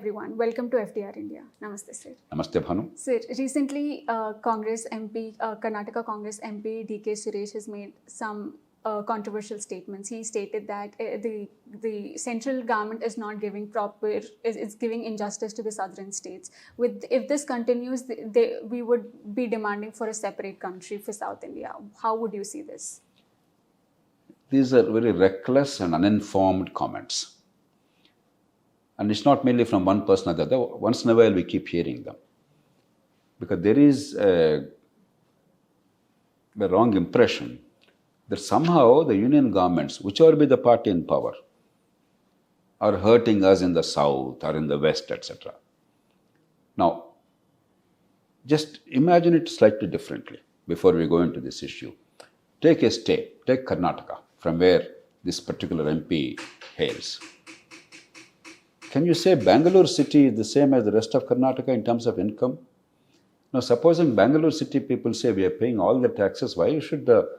everyone. Welcome to FDR India. Namaste, sir. Namaste, Bhanu. Sir, recently Congress MP, Karnataka Congress MP D.K. Suresh has made some controversial statements. He stated that the central government is not giving is giving injustice to the southern states. If this continues, we would be demanding for a separate country for South India. How would you see this? These are very reckless and uninformed comments. And it's not merely from one person or the other. Once in a while we keep hearing them. Because there is a wrong impression that somehow the union governments, whichever be the party in power, are hurting us in the south or in the west, etc. Now, just imagine it slightly differently before we go into this issue. Take a state, take Karnataka, from where this particular MP hails. Can you say Bangalore city is the same as the rest of Karnataka in terms of income? Now, supposing Bangalore city people say we are paying all the taxes, why should the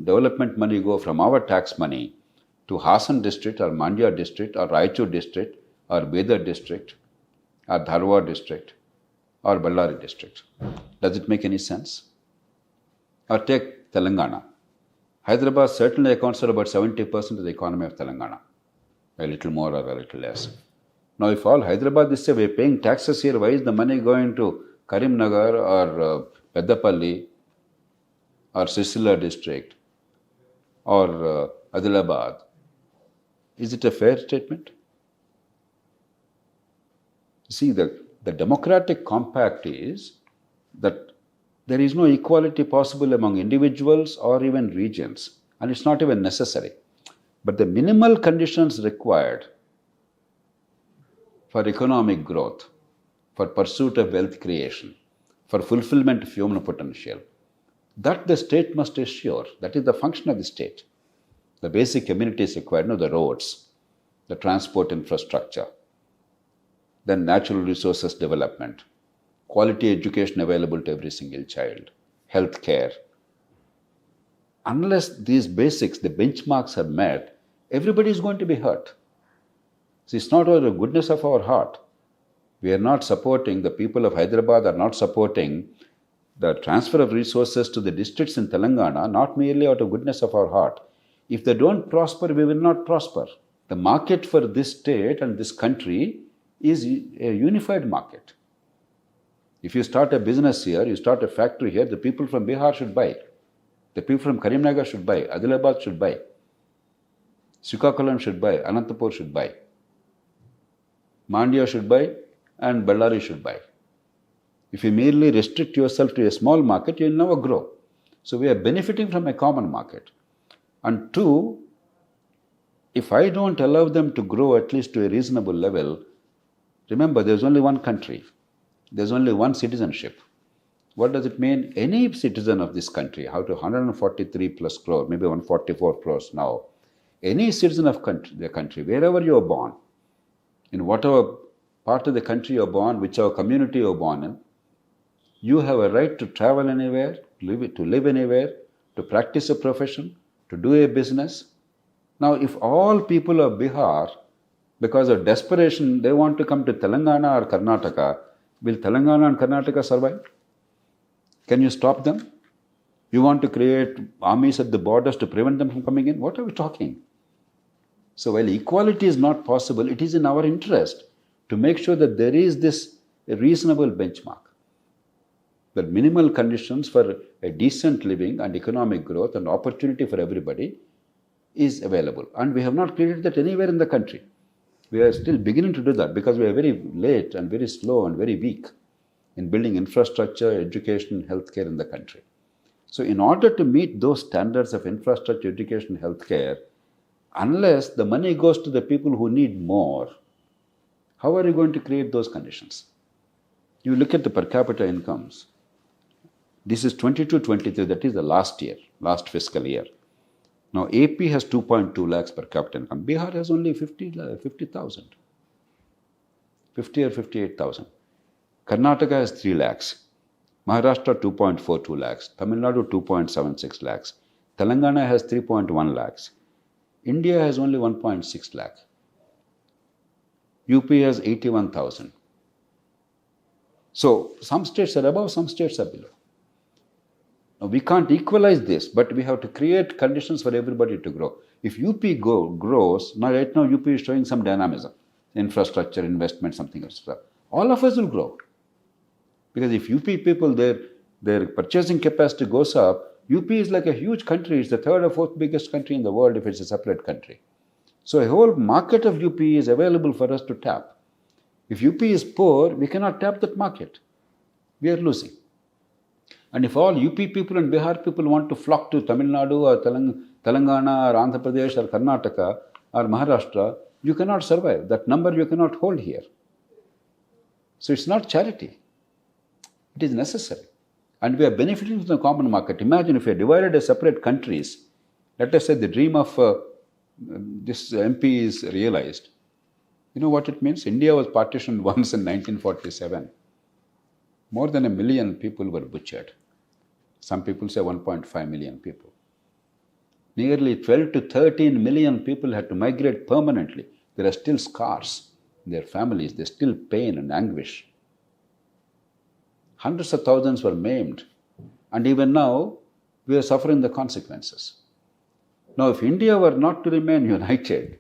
development money go from our tax money to Hassan district or Mandya district or Raichur district or Bidar district or Dharwad district or Ballari district? Does it make any sense? Or take Telangana. Hyderabad certainly accounts for about 70% of the economy of Telangana. A little more or a little less. Now, if all Hyderabad is say we are paying taxes here, why is the money going to Karimnagar or Peddapalli or Sisila district or Adilabad? Is it a fair statement? See, the democratic compact is that there is no equality possible among individuals or even regions, and it's not even necessary. But the minimal conditions required for economic growth, for pursuit of wealth creation, for fulfillment of human potential, that the state must assure. That is the function of the state. The basic amenities required, the roads, the transport infrastructure, then natural resources development, quality education available to every single child, health care. Unless these basics, the benchmarks are met, everybody is going to be hurt. See, it's not out of the goodness of our heart. We are not supporting, the people of Hyderabad are not supporting the transfer of resources to the districts in Telangana, not merely out of goodness of our heart. If they don't prosper, we will not prosper. The market for this state and this country is a unified market. If you start a business here, you start a factory here, the people from Bihar should buy. The people from Karimnagar should buy. Adilabad should buy. Srikakulam should buy. Anantapur should buy. Mandya should buy. And Ballari should buy. If you merely restrict yourself to a small market, you will never grow. So we are benefiting from a common market. And two, if I don't allow them to grow at least to a reasonable level, remember there's only one country. There's only one citizenship. What does it mean? Any citizen of this country, out of 143 plus crore, maybe 144 crores now, any citizen of the country, wherever you are born, in whatever part of the country you are born, whichever community you are born in, you have a right to travel anywhere, to live anywhere, to practice a profession, to do a business. Now, if all people of Bihar, because of desperation, they want to come to Telangana or Karnataka, will Telangana and Karnataka survive? Can you stop them? You want to create armies at the borders to prevent them from coming in? What are we talking? So while equality is not possible, it is in our interest to make sure that there is this reasonable benchmark. That minimal conditions for a decent living and economic growth and opportunity for everybody is available. And we have not created that anywhere in the country. We are still beginning to do that because we are very late and very slow and very weak in building infrastructure, education, healthcare in the country. So in order to meet those standards of infrastructure, education, healthcare, unless the money goes to the people who need more, how are you going to create those conditions? You look at the per capita incomes. This is 22-23, that is the last fiscal year. Now, AP has 2.2 lakhs per capita income. Bihar has only 50,000. 50 or 58,000. Karnataka has 3 lakhs. Maharashtra 2.42 lakhs. Tamil Nadu 2.76 lakhs. Telangana has 3.1 lakhs. India has only 1.6 lakh. UP has 81,000. So some states are above, some states are below. Now, we can't equalize this, but we have to create conditions for everybody to grow. If UP grows, right now UP is showing some dynamism, infrastructure, investment, something else. All of us will grow. Because if UP people, their purchasing capacity goes up, UP is like a huge country. It's the third or fourth biggest country in the world if it's a separate country. So a whole market of UP is available for us to tap. If UP is poor, we cannot tap that market. We are losing. And if all UP people and Bihar people want to flock to Tamil Nadu or Telangana or Andhra Pradesh or Karnataka or Maharashtra, you cannot survive. That number you cannot hold here. So it's not charity. It is necessary. And we are benefiting from the common market. Imagine if we are divided as separate countries, let us say the dream of this MP is realized. You know what it means? India was partitioned once in 1947. More than 1 million people were butchered. Some people say 1.5 million people. Nearly 12 to 13 million people had to migrate permanently. There are still scars in their families. There's still pain and anguish. Hundreds of thousands were maimed. And even now, we are suffering the consequences. Now, if India were not to remain united,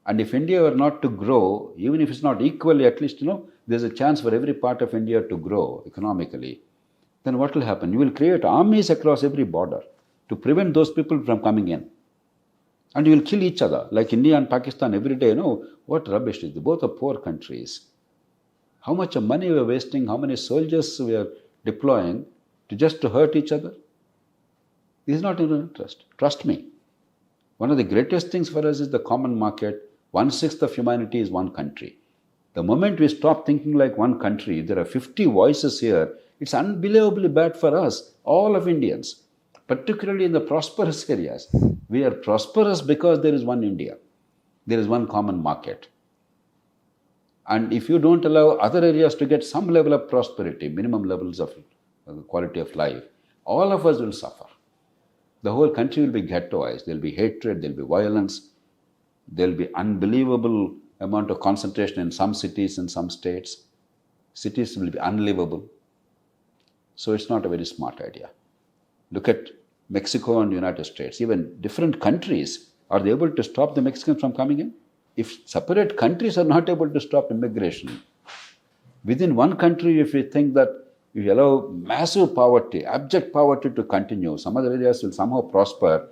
and if India were not to grow, even if it's not equally, at least, there's a chance for every part of India to grow economically, then what will happen? You will create armies across every border to prevent those people from coming in. And you will kill each other, like India and Pakistan every day. What rubbish is this? Both are poor countries. How much of money we are wasting, how many soldiers we are deploying to hurt each other? This is not in our interest. Trust me. One of the greatest things for us is the common market. 1/6 of humanity is one country. The moment we stop thinking like one country, there are 50 voices here. It's unbelievably bad for us, all of Indians, particularly in the prosperous areas. We are prosperous because there is one India. There is one common market. And if you don't allow other areas to get some level of prosperity, minimum levels of quality of life, all of us will suffer. The whole country will be ghettoized. There will be hatred, there will be violence, there will be unbelievable amount of concentration in some cities and some states. Cities will be unlivable. So it's not a very smart idea. Look at Mexico and the United States. Even different countries, are they able to stop the Mexicans from coming in? If separate countries are not able to stop immigration, within one country, if we think that if you allow massive poverty, abject poverty to continue, some other areas will somehow prosper,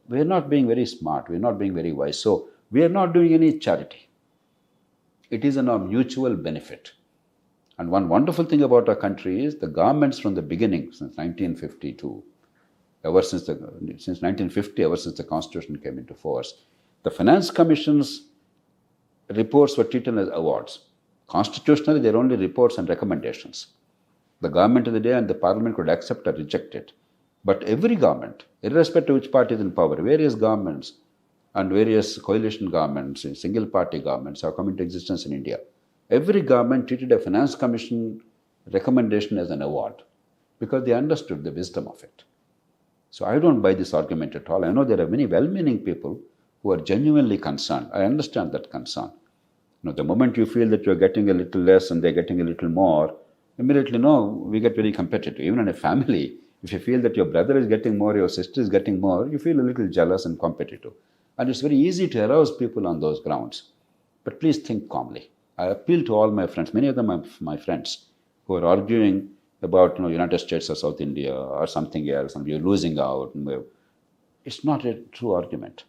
we are not being very smart, we are not being very wise. So we are not doing any charity. It is in our mutual benefit. And one wonderful thing about our country is the governments from the beginning, since 1952, since 1950, ever since the Constitution came into force, the Finance Commission's reports were treated as awards. Constitutionally, they are only reports and recommendations. The government of the day and the parliament could accept or reject it. But every government, irrespective of which party is in power, various governments and various coalition governments, single party governments have come into existence in India. Every government treated a Finance Commission recommendation as an award because they understood the wisdom of it. So I don't buy this argument at all. I know there are many well-meaning people who are genuinely concerned. I understand that concern. The moment you feel that you're getting a little less and they're getting a little more, immediately, we get very competitive. Even in a family, if you feel that your brother is getting more, your sister is getting more, you feel a little jealous and competitive. And it's very easy to arouse people on those grounds. But please think calmly. I appeal to all my friends, many of them are my friends, who are arguing about United States or South India or something else, and you're losing out. It's not a true argument.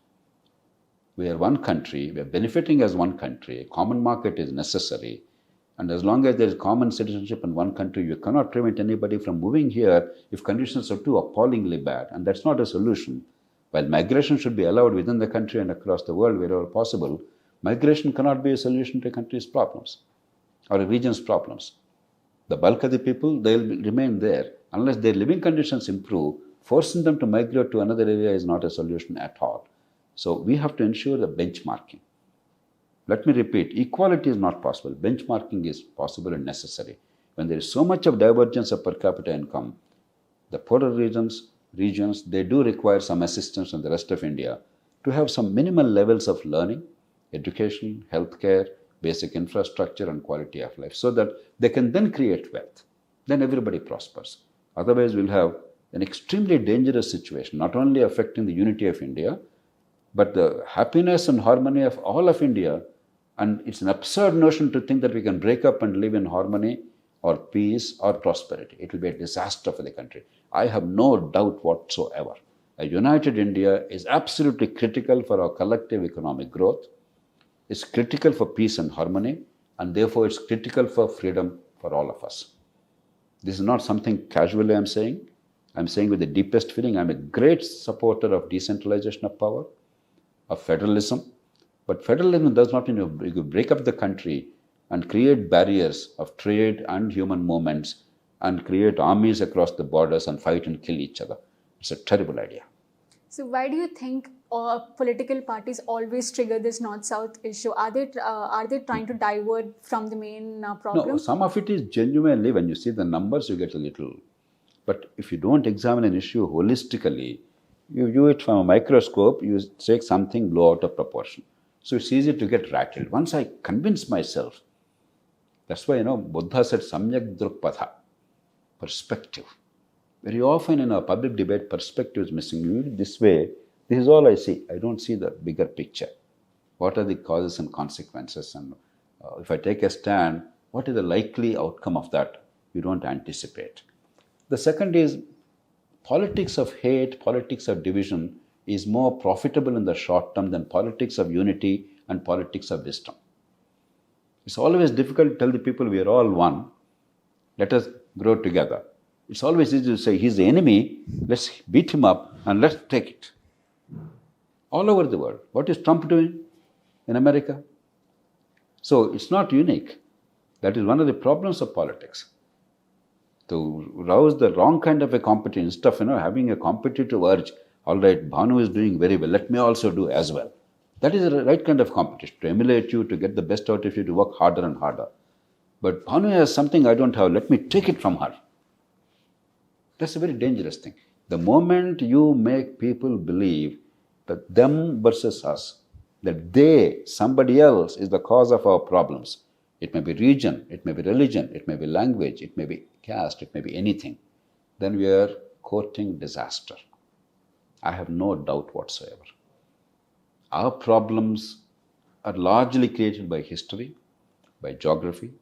We are one country, we are benefiting as one country, a common market is necessary. And as long as there is common citizenship in one country, you cannot prevent anybody from moving here if conditions are too appallingly bad. And that's not a solution. While migration should be allowed within the country and across the world wherever possible, migration cannot be a solution to a country's problems or a region's problems. The bulk of the people, they'll remain there. Unless their living conditions improve, forcing them to migrate to another area is not a solution at all. So we have to ensure the benchmarking. Let me repeat, equality is not possible. Benchmarking is possible and necessary. When there is so much of divergence of per capita income, the poorer regions, they do require some assistance from the rest of India to have some minimal levels of learning, education, healthcare, basic infrastructure and quality of life, so that they can then create wealth. Then everybody prospers. Otherwise, we'll have an extremely dangerous situation, not only affecting the unity of India, but the happiness and harmony of all of India. And it's an absurd notion to think that we can break up and live in harmony or peace or prosperity. It will be a disaster for the country. I have no doubt whatsoever. A united India is absolutely critical for our collective economic growth. It's critical for peace and harmony, and therefore it's critical for freedom for all of us. This is not something casually I'm saying. I'm saying with the deepest feeling. I'm a great supporter of decentralization of power, of federalism. But federalism does not mean you break up the country and create barriers of trade and human movements and create armies across the borders and fight and kill each other. It's a terrible idea. So why do you think political parties always trigger this North-South issue? Are they trying to divert from the main problem? No, some of it is genuinely, when you see the numbers, you get a little. But if you don't examine an issue holistically, you view it from a microscope, you take something, blow out of proportion. So it's easy to get rattled. Once I convince myself, that's why, Buddha said, Samyak Drukpadha, perspective. Very often in our public debate, perspective is missing. This way, this is all I see. I don't see the bigger picture. What are the causes and consequences? And if I take a stand, what is the likely outcome of that? You don't anticipate. The second is politics of hate, politics of division is more profitable in the short term than politics of unity and politics of wisdom. It's always difficult to tell the people we are all one. Let us grow together. It's always easy to say he's the enemy, let's beat him up and let's take it. All over the world. What is Trump doing in America? So it's not unique. That is one of the problems of politics. To rouse the wrong kind of a competition, instead of having a competitive urge, all right, Bhanu is doing very well, let me also do as well. That is the right kind of competition, to emulate you, to get the best out of you, to work harder and harder. But Bhanu has something I don't have, let me take it from her. That's a very dangerous thing. The moment you make people believe that them versus us, that they, somebody else, is the cause of our problems, it may be region, it may be religion, it may be language, it may be caste, it may be anything, then we are courting disaster. I have no doubt whatsoever. Our problems are largely created by history, by geography.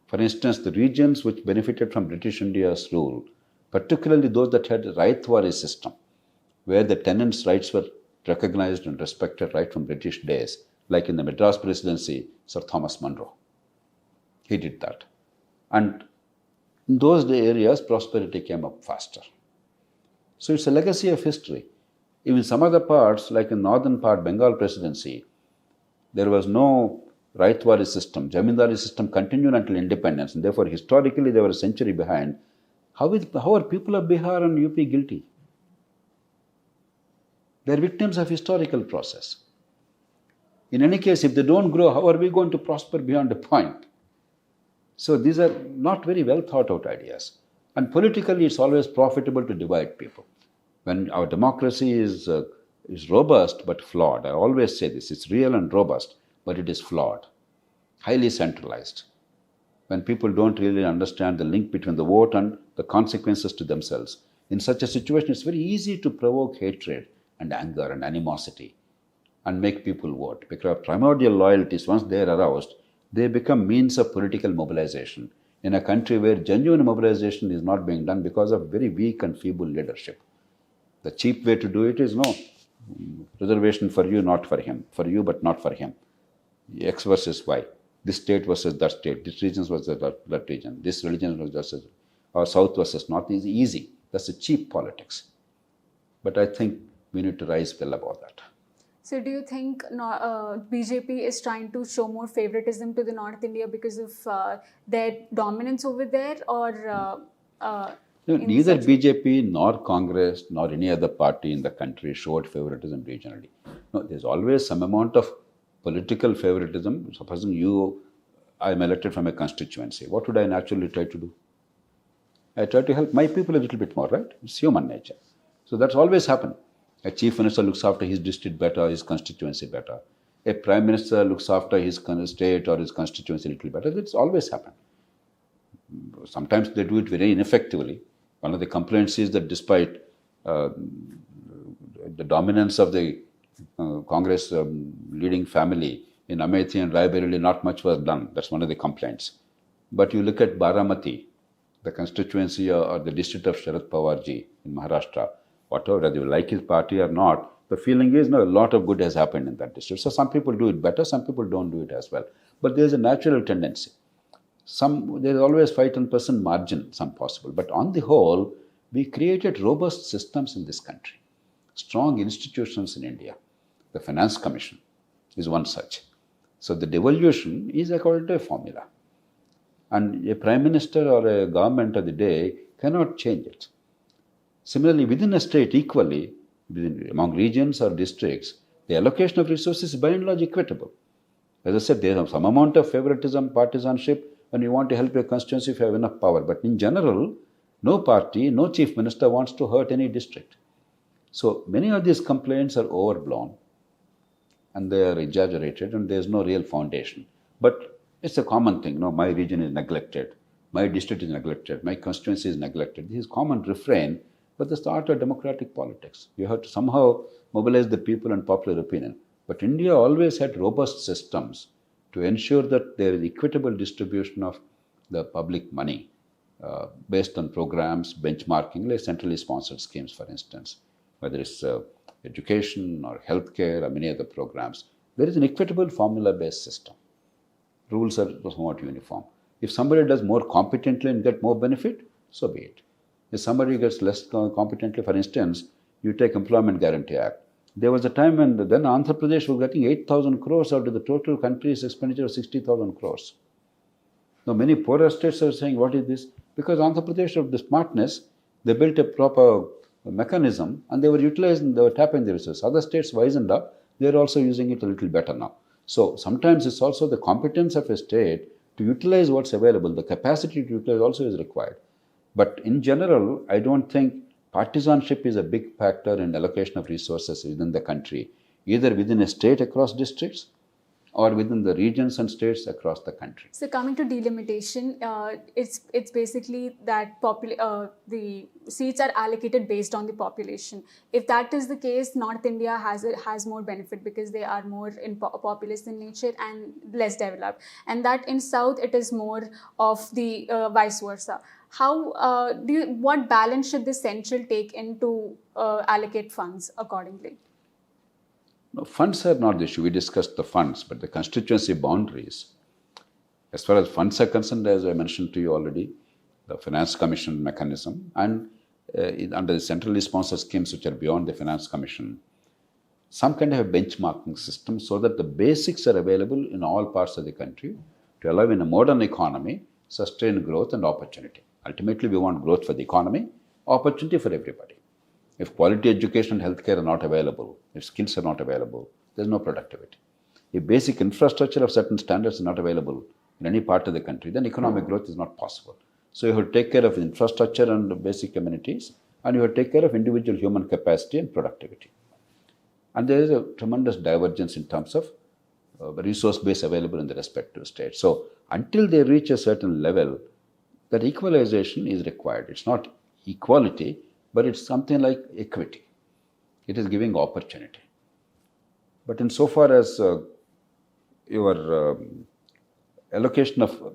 For instance, the regions which benefited from British India's rule, particularly those that had a Raitwari system, where the tenants' rights were recognized and respected right from British days, like in the Madras Presidency, Sir Thomas Munro. He did that. And in those areas, prosperity came up faster. So it's a legacy of history. Even some other parts, like in northern part, Bengal Presidency, there was no Raitwari system. Jamindari system continued until independence, and therefore historically they were a century behind. How are people of Bihar and UP guilty? They are victims of historical process. In any case, if they don't grow, how are we going to prosper beyond a point? So these are not very well thought out ideas. And politically, it's always profitable to divide people. When our democracy is robust but flawed, I always say this, it's real and robust, but it is flawed, highly centralized. When people don't really understand the link between the vote and the consequences to themselves, in such a situation, it's very easy to provoke hatred and anger and animosity and make people vote. Because primordial loyalties, once they are aroused, they become means of political mobilization in a country where genuine mobilization is not being done because of very weak and feeble leadership. The cheap way to do it is reservation for you, not for him. For you, but not for him. X versus Y. This state versus that state. This region versus that region. This religion versus, or South versus North is easy. That's a cheap politics. But I think we need to rise well above that. So do you think BJP is trying to show more favoritism to the North India because of their dominance over there, or neither BJP nor Congress nor any other party in the country showed favoritism regionally. No, there's always some amount of political favoritism. Supposing I'm elected from a constituency, what would I naturally try to do? I try to help my people a little bit more, right? It's human nature. So that's always happened. A chief minister looks after his district better, his constituency better. a prime minister looks after his state or his constituency a little better. That's always happened. Sometimes they do it very ineffectively. One of the complaints is that despite the dominance of the Congress leading family in Amethi and Raebareli, not much was done. That's one of the complaints. But you look at Baramati, the constituency or the district of Sharad Pawarji in Maharashtra, whatever, whether you like his party or not, the feeling is no, a lot of good has happened in that district. So some people do it better, some people don't do it as well. But there's a natural tendency. There's always 5-10% margin, some possible. But on the whole, we created robust systems in this country, strong institutions in India. The Finance Commission is one such. So the devolution is according to a formula. And a prime minister or a government of the day cannot change it. Similarly, within a state equally, among regions or districts, the allocation of resources is by and large equitable. As I said, there is some amount of favoritism, partisanship, when you want to help your constituency if you have enough power. But in general, no party, no chief minister wants to hurt any district. So many of these complaints are overblown and they are exaggerated and there is no real foundation. But it's a common thing. No, my region is neglected, my district is neglected, my constituency is neglected. This is common refrain, but that's the art of democratic politics. You have to somehow mobilize the people and popular opinion. But India always had robust systems to ensure that there is equitable distribution of the public money based on programs, benchmarking, like centrally sponsored schemes, for instance, whether it's education or healthcare or many other programs. There is an equitable formula-based system. Rules are somewhat uniform. If somebody does more competently and get more benefit, so be it. If somebody gets less competently, for instance, you take Employment Guarantee Act. There was a time when then Andhra Pradesh was getting 8,000 crores out of the total country's expenditure of 60,000 crores. Now many poorer states are saying, what is this? Because Andhra Pradesh, of the smartness, they built a proper mechanism and they were utilizing, they were tapping the resources. Other states wisened up, they are also using it a little better now. So sometimes it's also the competence of a state to utilize what's available. The capacity to utilize also is required. But in general, I don't think partisanship is a big factor in allocation of resources within the country, either within a state across districts or within the regions and states across the country. So coming to delimitation, it's basically that the seats are allocated based on the population. If that is the case, North India has more benefit because they are more populous in nature and less developed, and that in South it is more of the vice versa. How what balance should the central take in to allocate funds accordingly? No, funds are not the issue. We discussed the funds, but the constituency boundaries, as far as funds are concerned, as I mentioned to you already, the Finance Commission mechanism and under the centrally sponsored schemes which are beyond the Finance Commission, some kind of a benchmarking system so that the basics are available in all parts of the country to allow in a modern economy sustain growth and opportunity. Ultimately, we want growth for the economy, opportunity for everybody. If quality education and healthcare are not available, if skills are not available, there's no productivity. If basic infrastructure of certain standards is not available in any part of the country, then economic growth is not possible. So you have to take care of infrastructure and basic amenities, and you have to take care of individual human capacity and productivity. And there is a tremendous divergence in terms of resource base available in the respective states. So until they reach a certain level, that equalization is required. It's not equality, but it's something like equity. It is giving opportunity. But insofar as your allocation of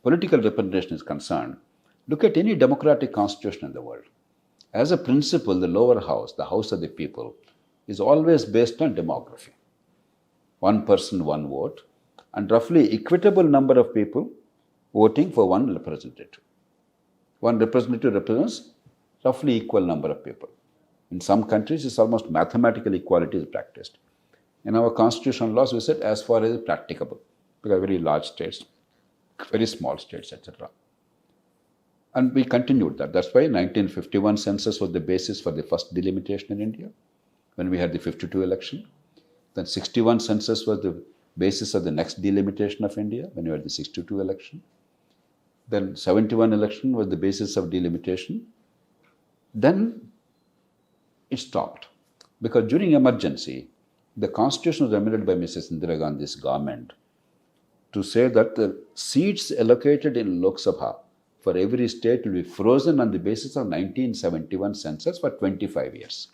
political representation is concerned, look at any democratic constitution in the world. As a principle, the lower house, the house of the people, is always based on demography. One person, one vote, and roughly equitable number of people voting for one representative. One representative represents roughly equal number of people. In some countries, it's almost mathematical equality is practiced. In our constitutional laws, we said as far as it's practicable, because very large states, very small states, etc. And we continued that. That's why 1951 census was the basis for the first delimitation in India, when we had the 52 election. Then 61 census was the basis of the next delimitation of India, when we had the 62 election. Then 71 election was the basis of delimitation. Then it stopped, because during emergency, The constitution was amended by Mrs. Indira Gandhi's government to say that the seats allocated in Lok Sabha for every state will be frozen on the basis of 1971 census for 25 years.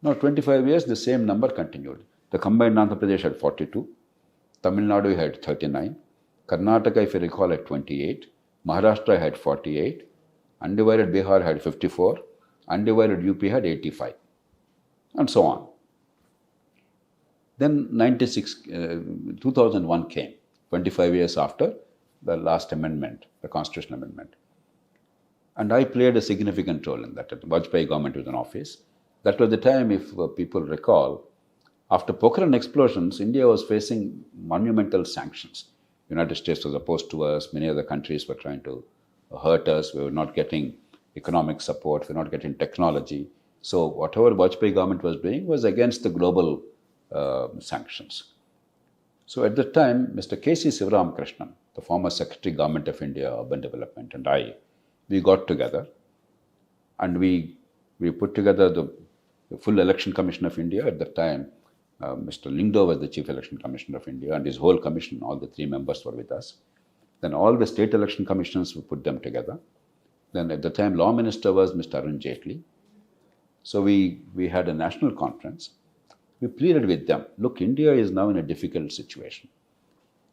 Now, 25 years, the same number continued. The combined Andhra Pradesh had 42, Tamil Nadu had 39, Karnataka, if you recall, had 28, Maharashtra had 48, undivided Bihar had 54, undivided UP had 85, and so on. Then 2001 came, 25 years after the last amendment, the constitutional amendment. And I played a significant role in that. The Vajpayee government was in office. That was the time, if people recall, after Pokhran explosions, India was facing monumental sanctions. United States was opposed to us. Many other countries were trying to hurt us. We were not getting economic support. We were not getting technology. So whatever Vajpayee government was doing was against the global sanctions. So at that time, Mr. K.C. Sivaramakrishnan, the former Secretary Government of India, Urban Development, and we got together and we put together the full Election Commission of India. At that time, Mr. Lingdo was the Chief Election Commissioner of India, and his whole commission, all the 3 members were with us. Then all the state election commissioners, we put them together. Then at the time, Law Minister was Mr. Arun Jaitley. So we had a national conference. We pleaded with them, look, India is now in a difficult situation.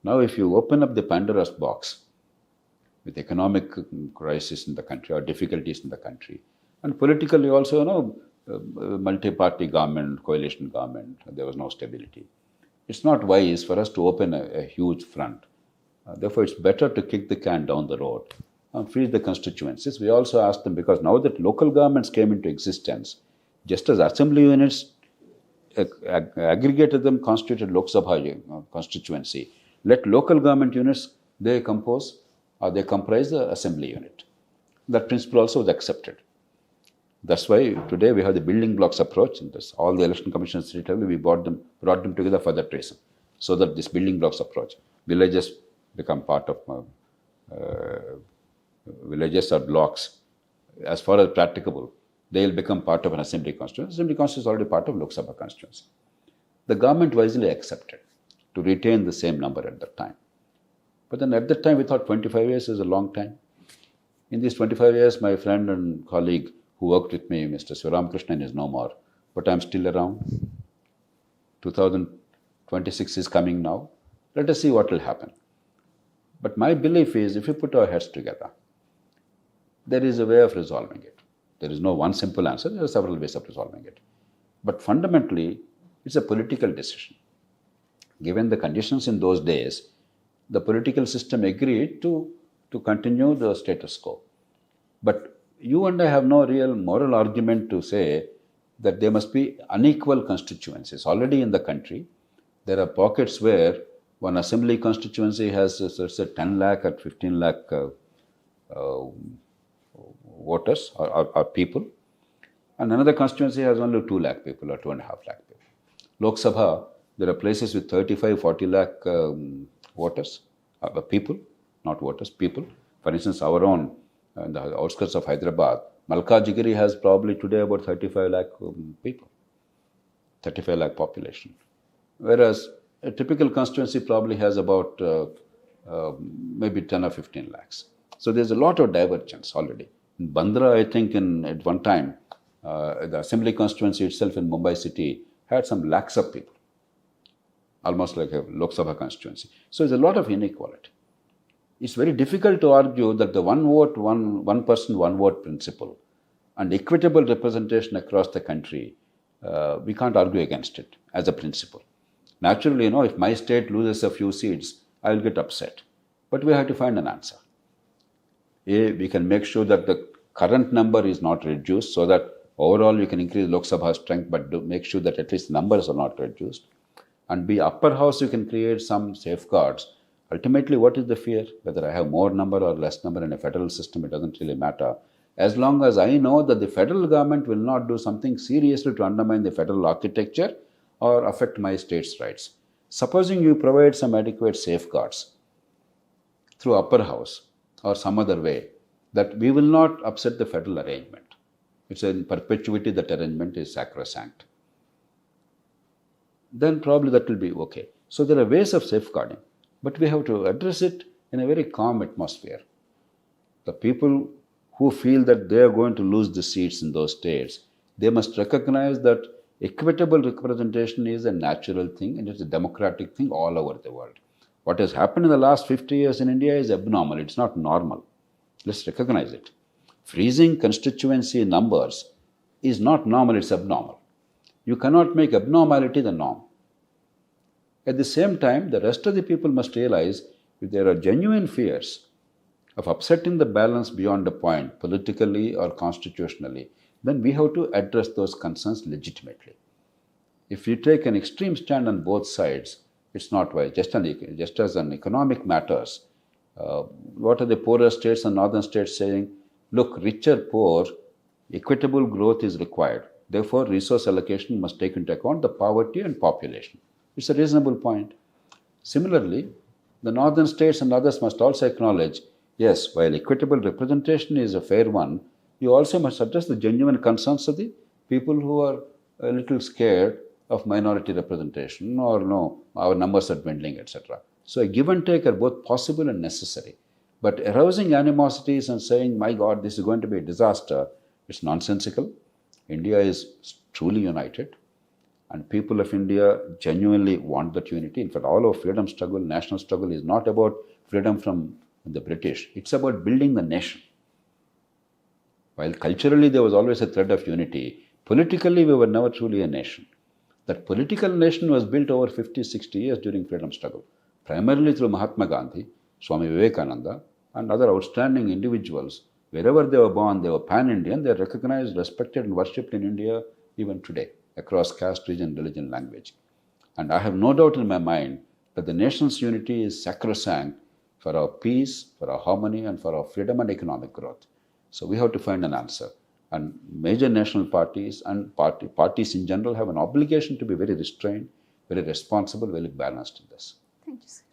Now, if you open up the Pandora's box with economic crisis in the country or difficulties in the country, and politically also, multi-party government, coalition government, there was no stability. It's not wise for us to open a huge front. Therefore, it's better to kick the can down the road and freeze the constituencies. We also asked them, because now that local governments came into existence, just as assembly units aggregated them, constituted Lok Sabha constituency, let local government units, they comprise the assembly unit. That principle also was accepted. That's why today we have the building blocks approach. And all the election commissions, we brought them together for that reason. So that this building blocks approach, villages become part of villages or blocks. As far as practicable, they will become part of an assembly constituency. Assembly constituency is already part of Lok Sabha constituency. The government wisely accepted to retain the same number at that time. But then at that time, we thought 25 years is a long time. In these 25 years, my friend and colleague who worked with me, Mr. Sivaramakrishnan, is no more. But I'm still around. 2026 is coming now. Let us see what will happen. But my belief is, if we put our heads together, there is a way of resolving it. There is no one simple answer. There are several ways of resolving it. But fundamentally, it's a political decision. Given the conditions in those days, the political system agreed to continue the status quo. But you and I have no real moral argument to say that there must be unequal constituencies. Already in the country, there are pockets where one assembly constituency has, let's say, 10 lakh or 15 lakh voters or people, and another constituency has only 2 lakh people or 2.5 lakh people. Lok Sabha, there are places with 35, 40 lakh voters, people, not voters, people. For instance, our own, in the outskirts of Hyderabad, Malkajgiri has probably today about 35 lakh people, 35 lakh population. Whereas a typical constituency probably has about maybe 10 or 15 lakhs. So there's a lot of divergence already. In Bandra, I think at one time, the assembly constituency itself in Mumbai city had some lakhs of people, almost like a Lok Sabha constituency. So there's a lot of inequality. It's very difficult to argue that the one vote, one person, one vote principle and equitable representation across the country, we can't argue against it as a principle. Naturally, if my state loses a few seats, I'll get upset. But we have to find an answer. We can make sure that the current number is not reduced so that overall we can increase Lok Sabha strength, but make sure that at least numbers are not reduced. And upper house, you can create some safeguards. Ultimately, what is the fear? Whether I have more number or less number in a federal system, it doesn't really matter. As long as I know that the federal government will not do something seriously to undermine the federal architecture or affect my state's rights. Supposing you provide some adequate safeguards through upper house or some other way, that we will not upset the federal arrangement. It's in perpetuity that arrangement is sacrosanct. then probably that will be okay. So there are ways of safeguarding, but we have to address it in a very calm atmosphere. The people who feel that they are going to lose the seats in those states, they must recognize that equitable representation is a natural thing and it's a democratic thing all over the world. What has happened in the last 50 years in India is abnormal, it's not normal. Let's recognize it. Freezing constituency numbers is not normal, it's abnormal. You cannot make abnormality the norm. At the same time, the rest of the people must realize if there are genuine fears of upsetting the balance beyond a point, politically or constitutionally, then we have to address those concerns legitimately. If you take an extreme stand on both sides, it's not wise. Just as an economic matters, what are the poorer states and northern states saying? Look, richer, poor, equitable growth is required. Therefore, resource allocation must take into account the poverty and population. It's a reasonable point. Similarly, the northern states and others must also acknowledge, yes, while equitable representation is a fair one, you also must address the genuine concerns of the people who are a little scared of minority representation or no, our numbers are dwindling, etc. So a give and take are both possible and necessary. But arousing animosities and saying, my God, this is going to be a disaster, it's nonsensical. India is truly united and people of India genuinely want that unity. In fact, all our freedom struggle, national struggle is not about freedom from the British. It's about building the nation. While culturally there was always a thread of unity, politically we were never truly a nation. That political nation was built over 50, 60 years during freedom struggle, primarily through Mahatma Gandhi, Swami Vivekananda, and other outstanding individuals. Wherever they were born, they were pan-Indian, they are recognized, respected, and worshipped in India even today, across caste, region, religion, language. And I have no doubt in my mind that the nation's unity is sacrosanct for our peace, for our harmony, and for our freedom and economic growth. So we have to find an answer. And major national parties and parties in general have an obligation to be very restrained, very responsible, very balanced in this. Thank you, sir.